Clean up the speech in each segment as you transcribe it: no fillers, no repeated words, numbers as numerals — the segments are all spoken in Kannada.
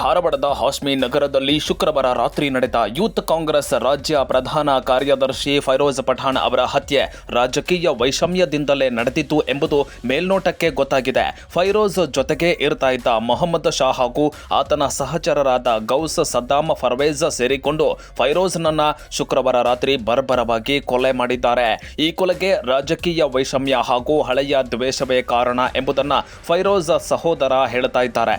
ಧಾರವಾಡದ ಹಾಸ್ಮಿ ನಗರದಲ್ಲಿ ಶುಕ್ರವಾರ ರಾತ್ರಿ ನಡೆದ ಯೂತ್ ಕಾಂಗ್ರೆಸ್ ರಾಜ್ಯ ಪ್ರಧಾನ ಕಾರ್ಯದರ್ಶಿ ಫೈರೋಜ್ ಪಠಾಣ್ ಅವರ ಹತ್ಯೆ ರಾಜಕೀಯ ವೈಷಮ್ಯದಿಂದಲೇ ನಡೆದಿತ್ತು ಎಂಬುದು ಮೇಲ್ನೋಟಕ್ಕೆ ಗೊತ್ತಾಗಿದೆ. ಫೈರೋಜ್ ಜೊತೆಗೆ ಇರ್ತಾ ಇದ್ದ ಮೊಹಮ್ಮದ್ ಶಾ ಹಾಗೂ ಆತನ ಸಹಚರರಾದ ಗೌಸ್, ಸದ್ದಾಮ್, ಫರ್ವೇಜ್ ಸೇರಿಕೊಂಡು ಫೈರೋಜ್ನನ್ನ ಶುಕ್ರವಾರ ರಾತ್ರಿ ಬರ್ಬರವಾಗಿ ಕೊಲೆ ಮಾಡಿದ್ದಾರೆ. ಈ ಕೊಲೆಗೆ ರಾಜಕೀಯ ವೈಷಮ್ಯ ಹಾಗೂ ಹಳೆಯ ದ್ವೇಷವೇ ಕಾರಣ ಎಂಬುದನ್ನ ಫೈರೋಜ್ ಸಹೋದರ ಹೇಳ್ತಾ ಇದ್ದಾರೆ.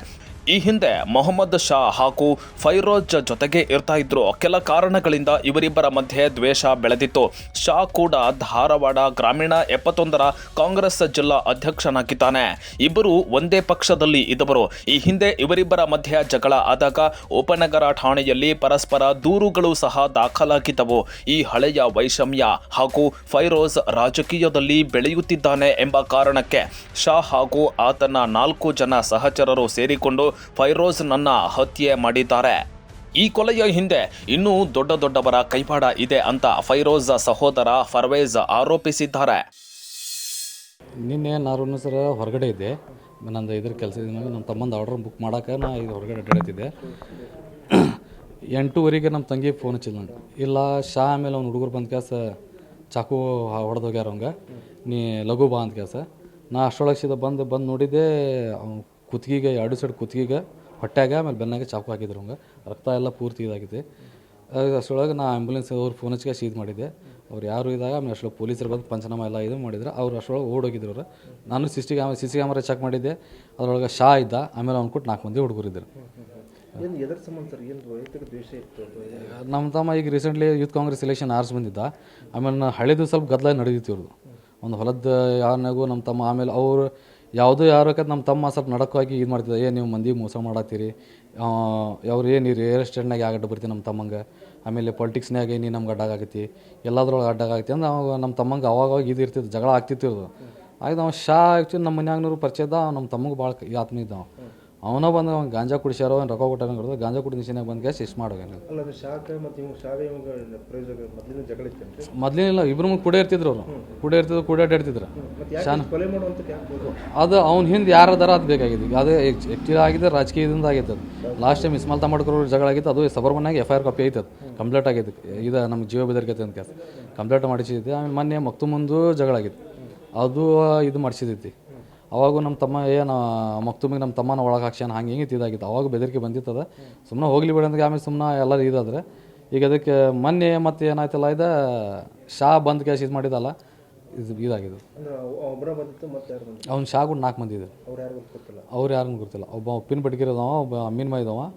ಈ ಹಿಂದೆ ಮೊಹಮ್ಮದ್ ಶಾ ಹಾಗೂ ಫೈರೋಜ್ ಜೊತೆಗೆ ಇರ್ತಾ ಇದ್ರು. ಕೆಲ ಕಾರಣಗಳಿಂದ ಇವರಿಬ್ಬರ ಮಧ್ಯೆ ದ್ವೇಷ ಬೆಳೆದಿತ್ತು. ಶಾ ಕೂಡ ಧಾರವಾಡ ಗ್ರಾಮೀಣ 71ರ ಕಾಂಗ್ರೆಸ್ ಜಿಲ್ಲಾ ಅಧ್ಯಕ್ಷನಾಗಿದ್ದಾನೆ. ಇಬ್ಬರು ಒಂದೇ ಪಕ್ಷದಲ್ಲಿ ಇದ್ದವರು. ಈ ಹಿಂದೆ ಇವರಿಬ್ಬರ ಮಧ್ಯೆ ಜಗಳ ಆದಾಗ ಉಪನಗರ ಠಾಣೆಯಲ್ಲಿ ಪರಸ್ಪರ ದೂರುಗಳು ಸಹ ದಾಖಲಾಗಿದ್ದವು. ಈ ಹಳೆಯ ವೈಷಮ್ಯ ಹಾಗೂ ಫೈರೋಜ್ ರಾಜಕೀಯದಲ್ಲಿ ಬೆಳೆಯುತ್ತಿದ್ದಾನೆ ಎಂಬ ಕಾರಣಕ್ಕೆ ಶಾ ಹಾಗೂ ಆತನ 4 ಜನ ಸಹಚರರು ಸೇರಿಕೊಂಡು ಫೈರೋಜ್ನನ್ನ ಹತ್ಯೆ ಮಾಡಿದ್ದಾರೆ. ಈ ಕೊಲೆಯ ಹಿಂದೆ ಇನ್ನೂ ದೊಡ್ಡವರ ಕೈವಾಡ ಇದೆ ಅಂತ ಫೈರೋಜ್ ಸಹೋದರ ಫರ್ವೇಜ್ ಆರೋಪಿಸಿದ್ದಾರೆ. ನಿನ್ನೆ ನಾನು ಸರ ಹೊರಗಡೆ ಇದ್ದೆ. ನಂದು ಇದ್ರ ಕೆಲಸ ನಮ್ಮ ತಮ್ಮಂದು ಆರ್ಡರ್ ಬುಕ್ ಮಾಡೋಕೆ ನಾ ಇದು ಹೊರಗಡೆ ಅಡ್ಡಾಡ್ತಿದ್ದೆ. 8:30ಗೆ ನಮ್ಮ ತಂಗಿ ಫೋನ್ ಹಚ್ಚಿಲ್ಲ ನನಗೆ. ಇಲ್ಲ ಶಾ ಆಮೇಲೆ ಅವ್ನು ಹುಡುಗರು ಬಂದ ಕೆಲಸ ಚಾಕು ಹೊಡೆದೋಗ್ಯಾರ ಅವಂಗೆ, ನೀ ಲಘು ಬಾ ಅಂತ ಕೆಲಸ. ನಾ ಅಷ್ಟರೊಳಗೆ ಸೀದಾ ಬಂದು ನೋಡಿದ್ದೆ. ಅವ್ನು ಕುತ್ತಿಗೆಗೆ 2 ಸೈಡ್ ಕುತ್ತಿಗೆಗೆ ಹೊಟ್ಯಾಗ ಆಮೇಲೆ ಬೆನ್ನಾಗೆ ಚಾಕು ಹಾಕಿದ್ರು. ಹಂಗೆ ರಕ್ತ ಎಲ್ಲ ಪೂರ್ತಿ ಇದಾಗಿದೆ. ಅಷ್ಟರೊಳಗೆ ನಾ ಆ್ಯಂಬುಲೆನ್ಸ್ ಅವ್ರು ಫೋನ್ ಹಚ್ಚಿಗೆ ಸೀದ್ ಮಾಡಿದ್ದೆ. ಅವ್ರು ಯಾರು ಇದ್ದಾಗ ಆಮೇಲೆ ಅಷ್ಟೊಳಗೆ ಪೊಲೀಸರು ಬಂದು ಪಂಚನಾಮ ಎಲ್ಲ ಇದು ಮಾಡಿದ್ರು. ಅವ್ರು ಅಷ್ಟರೊಳಗೆ ಓಡೋಗಿದ್ರು. ಅವ್ರು ನಾನು ಸಿ ಸಿ ಕ್ಯಾಮರಾ ಚೆಕ್ ಮಾಡಿದ್ದೆ. ಅದರೊಳಗೆ ಶಾ ಇದ್ದ. ಆಮೇಲೆ ಅವ್ನು ಕೊಟ್ಟು 4 ಮಂದಿ ಹುಡುಗರು ಇದ್ದರು. ನಮ್ಮ ತಮ್ಮ ಈಗ ರೀಸೆಂಟ್ಲಿ ಯೂತ್ ಕಾಂಗ್ರೆಸ್ ಎಲೆಕ್ಷನ್ ಆರ್ಸ್ ಬಂದಿದ್ದ. ಆಮೇಲೆ ಹಳೇದು ಸ್ವಲ್ಪ ಗದ್ದಲ ನಡೆದಿತ್ತು ಇವ್ರದ್ದು. ಒಂದು ಹೊಲದ ಯಾರನಾಗೂ ನಮ್ಮ ತಮ್ಮ ಆಮೇಲೆ ಅವರು ಯಾವುದೋ ಯಾರಕ್ಕೆ ನಮ್ಮ ತಮ್ಮ ಸ್ವಲ್ಪ ನಡಕವಾಗಿ ಇದು ಮಾಡ್ತಿದ್ದೆ. ನೀವು ಮಂದಿಗೆ ಮೋಸ ಮಾಡತ್ತೀರಿ, ಅವ್ರು ಏನು ರಿಯಲ್ ಎಸ್ಟೇಟ್ನಾಗ ಯಾವ ಅಡ್ಡ ಬರ್ತೀವಿ ನಮ್ಮ ತಮ್ಮಂಗೆ, ಆಮೇಲೆ ಪೊಲಿಟಿಕ್ಸ್ನಾಗ ನೀನು ನಮ್ಗೆ ಅಡ್ಡಾಗತ್ತಿ, ಎಲ್ಲದ್ರೊಳಗೆ ಅಡ್ಡಾಗತ್ತಿ ಅಂದ್ರೆ ಅವಾಗ ನಮ್ಮ ತಮ್ಮಂಗೆ ಅವಾಗ ಇದು ಇರ್ತಿತ್ತು, ಜಗಳ ಆಗ್ತಿತ್ತು ಇರೋದು. ಆಯ್ತು ನಾವು ಶಾ ಆ್ಯಕ್ಚುಲಿ ನಮ್ಮ ಮನ್ಯಾಗ್ನವ್ರು ಪರಿಚಯ ಇದ್ದ. ನಮ್ಮ ತಮ್ಮಗೆ ಭಾಳ ಆತ್ಮ ಇದ್ದ. ಅವನ ಬಂದು ಅವ್ನು ಗಾಂಜಾ ಕುಡಿಸ್ಯಾರೋ ರೊಕ್ಕ ಕೊಟ್ಟಾರ ಗಾಂಜಾ ಕುಡಿದ ನಿಶಾನಾಗ ಬಂದು ಗ್ಯಾಸ್ ಇಷ್ಟು ಮಾಡೋಗೇನು ಮೊದಲಿನಿಲ್ಲ. ಇಬ್ಬರು ಕೂಡ ಇರ್ತಿದ್ರು. ಅವರು ಕೂಡ ಅಡ್ಡಾಡ್ತಿದ್ರು. ಶಾನ್ ಅದು ಅವ್ನ ಹಿಂದೆ ಯಾರದಾರ ಅದು ಬೇಕಾಗಿದ್ದು. ಅದು ಆ್ಯಕ್ಚುಲಿ ಆಗಿದೆ ರಾಜಕೀಯದಿಂದ ಆಗೈತೆ. ಲಾಸ್ಟ್ ಟೈಮ್ ಇಸ್ಮಾಲ್ ತಮಾಡ್ಕರ್ ಜಗಳ ಆಗಿತ್ತು. ಅದು ಸಬರ್ಬನ್ನಾಗ FIR ಕಾಪಿ ಐತದ, ಕಂಪ್ಲೇಂಟ್ ಆಗೈತೆ. ಇದು ನಮ್ಗೆ ಜೀವ ಬೆದರಿಕೈತೆ ಅಂತ ಕಂಪ್ಲೇಂಟ್ ಮಾಡಿಸಿದ್ದೆ. ಆಮೇಲೆ ಮೊನ್ನೆ ಮಕ್ತುಮಂದು ಜಗಳ ಆಗಿತ್ತು. ಅದು ಇದು ಮಾಡಿಸಿದೈತಿ. ಅವಾಗೂ ನಮ್ಮ ತಮ್ಮ ಮಕ್ತುಮಿಗೆ ನಮ್ಮ ತಮ್ಮನ ಒಳಗೆ ಹಾಕ್ಸ್ಯಾನ ಹಂಗೆ ಹಿಂಗೆ ಇದಾಗಿತ್ತು. ಅವಾಗ ಬೆದರಿಕೆ ಬಂದಿತ್ತದ. ಸುಮ್ಮನೆ ಹೋಗ್ಲಿ ಬಿಡ ಅಂತ ಆಮೇಲೆ ಸುಮ್ಮನೆ ಎಲ್ಲರೂ ಇದಾದ್ರೆ ಈಗ ಅದಕ್ಕೆ ಮೊನ್ನೆ ಮತ್ತೆ ಏನಾಯ್ತಲ್ಲ ಇದು ಶಾ ಬಂದ್ ಕ್ಯಾಶ್ ಇದು ಮಾಡಿದಲ್ಲ ಇದಾಗಿದ್ದು. ಅವ್ನು ಶಾ ಕೂಡ 4 ಮಂದಿ ಇದ್ರು. ಅವ್ರು ಯಾರನ್ನು ಗೊತ್ತಿಲ್ಲ. ಒಬ್ಬ ಉಪ್ಪಿನ ಬಡ್ಗಿರೋದವ, ಒಬ್ಬ ಅಮೀನ್ ಮೈದವ,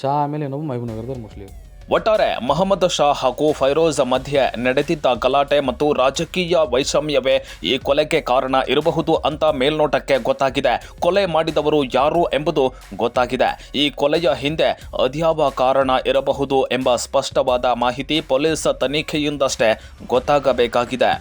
ಶಾ ಆಮೇಲೆ ಇನ್ನೊಬ್ಬ ಮಹಬೂಬ್ನಗರದವ್ರು ಮುಸ್ಲಿಂ. ಒಟ್ಟಾರೆ ಮೊಹಮ್ಮದ್ ಶಾ ಹಾಗೂ ಫೈರೋಜ್ ಮಧ್ಯೆ ನಡೆದಿದ್ದ ಗಲಾಟೆ ಮತ್ತು ರಾಜಕೀಯ ವೈಷಮ್ಯವೇ ಈ ಕೊಲೆಗೆ ಕಾರಣ ಇರಬಹುದು ಅಂತ ಮೇಲ್ನೋಟಕ್ಕೆ ಗೊತ್ತಾಗಿದೆ. ಕೊಲೆ ಮಾಡಿದವರು ಯಾರು ಎಂಬುದು ಗೊತ್ತಾಗಿದೆ. ಈ ಕೊಲೆಯ ಹಿಂದೆ ಅದ್ಯಾವ ಕಾರಣ ಇರಬಹುದು ಎಂಬ ಸ್ಪಷ್ಟವಾದ ಮಾಹಿತಿ ಪೊಲೀಸ್ ತನಿಖೆಯಿಂದಷ್ಟೇ ಗೊತ್ತಾಗಬೇಕಾಗಿದೆ.